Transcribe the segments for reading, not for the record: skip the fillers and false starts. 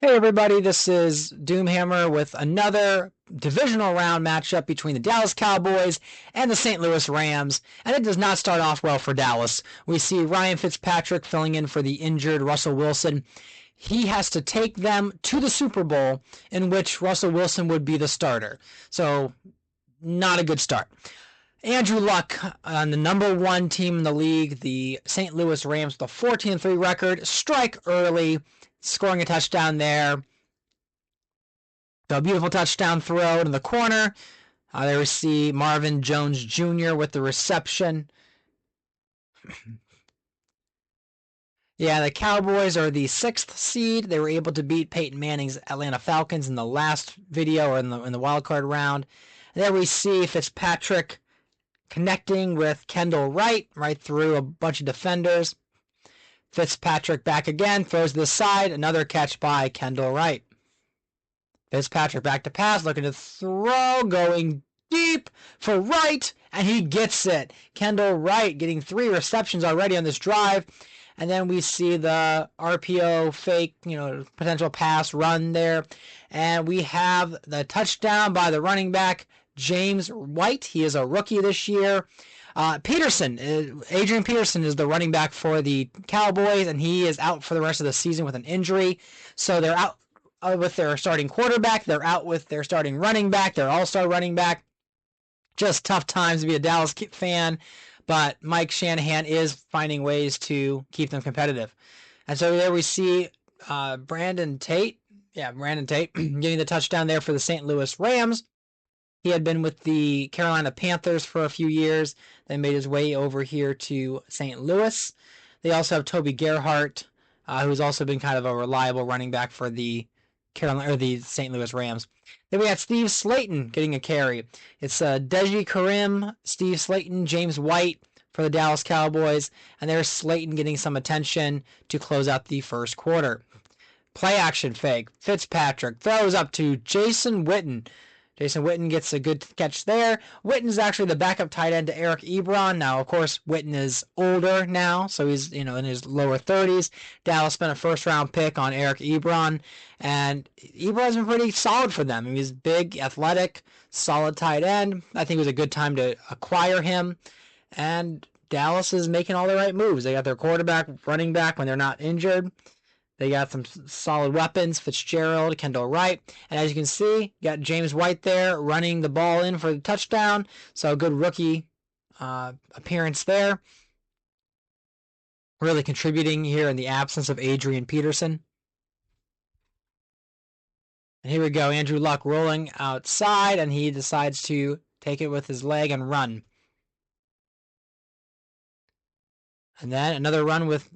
Hey everybody, this is Doomhammer with another divisional round matchup between the Dallas Cowboys and the St. Louis Rams, and it does not start off well for Dallas. We see Ryan Fitzpatrick filling in for the injured Russell Wilson. He has to take them to the Super Bowl, in which Russell Wilson would be the starter. So, not a good start. Andrew Luck on the number one team in the league, the St. Louis Rams, with a 14-3 record, strike early, scoring a touchdown there. So a beautiful touchdown throw in the corner. There we see Marvin Jones Jr. with the reception. Yeah, the Cowboys are the 6th seed. They were able to beat Peyton Manning's Atlanta Falcons in the last video, or in the wild card round. And there we see Fitzpatrick connecting with Kendall Wright right through a bunch of defenders. Fitzpatrick back again, throws to the side, another catch by Kendall Wright. Fitzpatrick back to pass, looking to throw, going deep for Wright, and he gets it. Kendall Wright getting 3 receptions already on this drive. And then we see the RPO fake, potential pass run there. And we have the touchdown by the running back, James White. He is a rookie this year. Adrian Peterson is the running back for the Cowboys, and he is out for the rest of the season with an injury. So they're out with their starting quarterback. They're out with their starting running back, their all-star running back. Just tough times to be a Dallas fan, but Mike Shanahan is finding ways to keep them competitive. And so there we see Brandon Tate. Yeah, Brandon Tate getting the touchdown there for the St. Louis Rams. He had been with the Carolina Panthers for a few years, then made his way over here to St. Louis. They also have Toby Gerhart, who's also been kind of a reliable running back for the St. Louis Rams. Then we got Steve Slayton getting a carry. It's Deji Karim, Steve Slayton, James White for the Dallas Cowboys, and there's Slayton getting some attention to close out the first quarter. Play action fake. Fitzpatrick throws up to Jason Witten. Jason Witten gets a good catch there. Witten's actually the backup tight end to Eric Ebron. Now, of course, Witten is older now, so he's in his lower 30s. Dallas spent a first-round pick on Eric Ebron, and Ebron's been pretty solid for them. He's big, athletic, solid tight end. I think it was a good time to acquire him, and Dallas is making all the right moves. They got their quarterback, running back when they're not injured. They got some solid weapons, Fitzgerald, Kendall Wright. And as you can see, you got James White there running the ball in for the touchdown. So a good rookie appearance there. Really contributing here in the absence of Adrian Peterson. And here we go, Andrew Luck rolling outside, and he decides to take it with his leg and run. And then another run with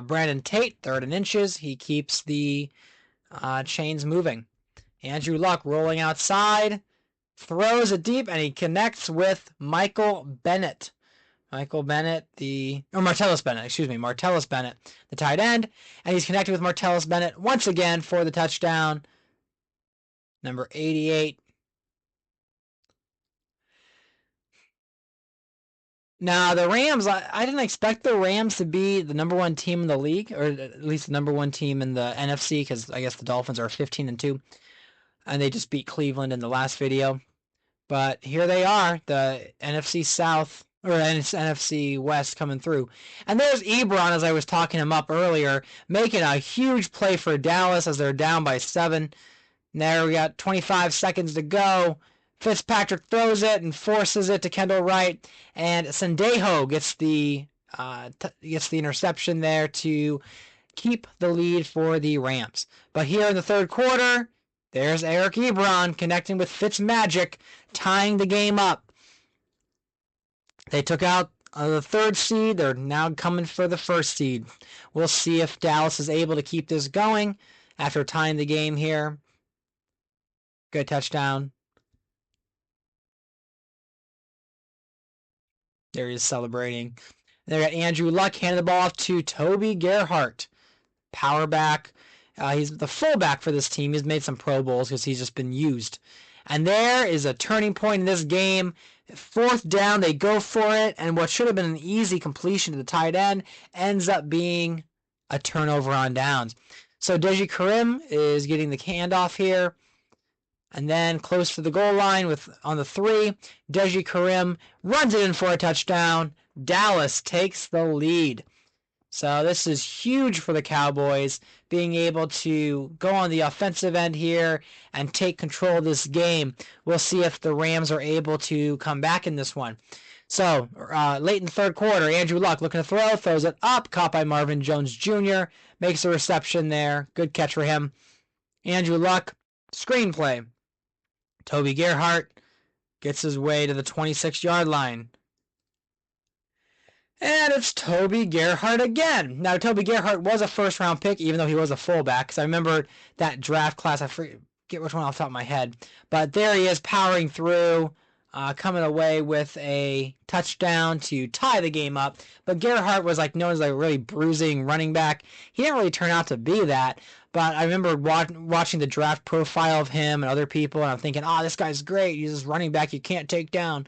Brandon Tate, 3rd and inches. He keeps the chains moving. Andrew Luck rolling outside, throws it deep, and he connects with Martellus Bennett, the tight end. And he's connected with Martellus Bennett once again for the touchdown. Number 88. Now, the Rams, I didn't expect the Rams to be the number one team in the league, or at least the number one team in the NFC, because I guess the Dolphins are 15-2, and they just beat Cleveland in the last video. But here they are, the NFC South, or NFC West coming through. And there's Ebron, as I was talking him up earlier, making a huge play for Dallas as they're down by 7. And there we got 25 seconds to go. Fitzpatrick throws it and forces it to Kendall Wright, and Sendejo gets the interception there to keep the lead for the Rams. But here in the third quarter, there's Eric Ebron connecting with Fitzmagic, tying the game up. They took out the 3rd seed. They're now coming for the 1st seed. We'll see if Dallas is able to keep this going after tying the game here. Good touchdown. There he is celebrating. They got Andrew Luck handing the ball off to Toby Gerhart. Power back. He's the fullback for this team. He's made some Pro Bowls because he's just been used. And there is a turning point in this game. 4th down, they go for it, and what should have been an easy completion to the tight end ends up being a turnover on downs. So Deji Karim is getting the handoff here. And then close to the goal line on the 3, Deji Karim runs it in for a touchdown. Dallas takes the lead. So this is huge for the Cowboys, being able to go on the offensive end here and take control of this game. We'll see if the Rams are able to come back in this one. So late in the third quarter, Andrew Luck looking to throw, throws it up, caught by Marvin Jones Jr., makes a reception there. Good catch for him. Andrew Luck, screenplay. Toby Gerhart gets his way to the 26-yard line. And it's Toby Gerhart again. Now, Toby Gerhart was a first-round pick, even though he was a fullback. Because I remember that draft class. I forget which one off the top of my head. But there he is, powering through, coming away with a touchdown to tie the game up. But Gerhart was known as a really bruising running back. He didn't really turn out to be that. But I remember watching the draft profile of him and other people, and I'm thinking, this guy's great. He's this running back you can't take down.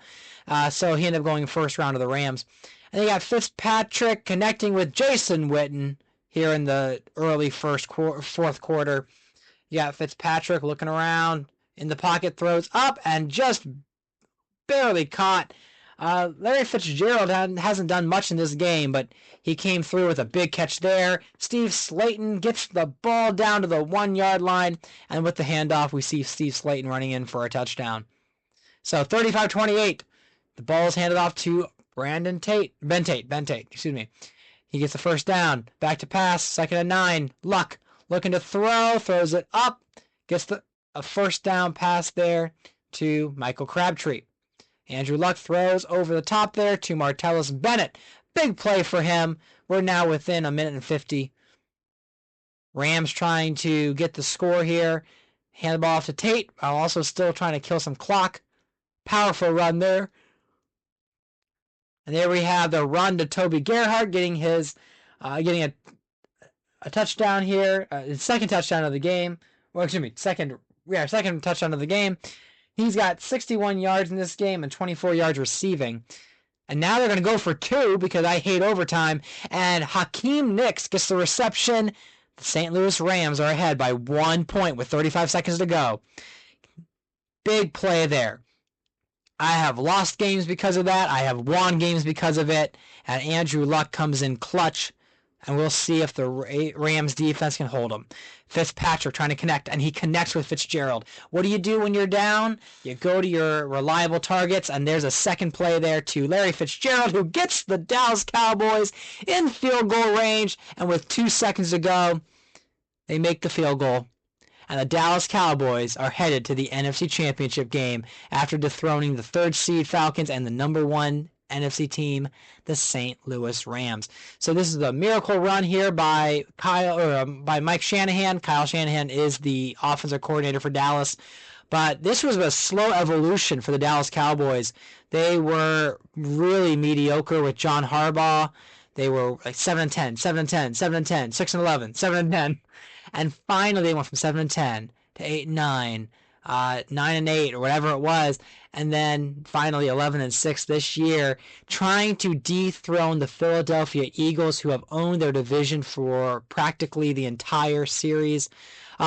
So he ended up going first round to the Rams. And they got Fitzpatrick connecting with Jason Witten here in the early fourth quarter. You got Fitzpatrick looking around in the pocket, throws up, and just barely caught. Larry Fitzgerald hasn't done much in this game, but he came through with a big catch there. Steve Slayton gets the ball down to the 1-yard line, and with the handoff, we see Steve Slayton running in for a touchdown. So 35-28, the ball is handed off to Ben Tate, excuse me. He gets the first down, back to pass, 2nd and 9. Luck looking to throw, throws it up, gets a first down pass there to Michael Crabtree. Andrew Luck throws over the top there to Martellus Bennett. Big play for him. We're now within 1:50. Rams trying to get the score here. Hand the ball off to Tate, while also still trying to kill some clock. Powerful run there. And there we have the run to Toby Gerhart getting a touchdown here. His second touchdown of the game. Well, excuse me, second touchdown of the game. He's got 61 yards in this game and 24 yards receiving. And now they're going to go for 2 because I hate overtime. And Hakeem Nicks gets the reception. The St. Louis Rams are ahead by 1 point with 35 seconds to go. Big play there. I have lost games because of that. I have won games because of it. And Andrew Luck comes in clutch. And we'll see if the Rams defense can hold him. Fitzpatrick trying to connect, and he connects with Fitzgerald. What do you do when you're down? You go to your reliable targets, and there's a second play there to Larry Fitzgerald, who gets the Dallas Cowboys in field goal range. And with 2 seconds to go, they make the field goal. And the Dallas Cowboys are headed to the NFC Championship game after dethroning the 3rd seed Falcons and the number 1 NFC team, the St. Louis Rams. So this is a miracle run here by Mike Shanahan. Kyle Shanahan is the offensive coordinator for Dallas. But this was a slow evolution for the Dallas Cowboys. They were really mediocre with John Harbaugh. They were 7-10, 7-10, 7-10, 6-11, 7-10. And finally they went from 7-10 to 8-9. 9-8 or whatever it was, and then finally 11-6 this year, trying to dethrone the Philadelphia Eagles, who have owned their division for practically the entire series.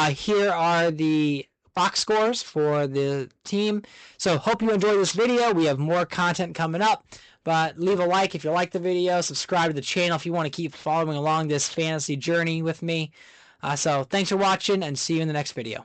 Here are the box scores for the team. So hope you enjoyed this video. We have more content coming up, but leave a like if you like the video. Subscribe to the channel if you want to keep following along this fantasy journey with me. So thanks for watching, and see you in the next video.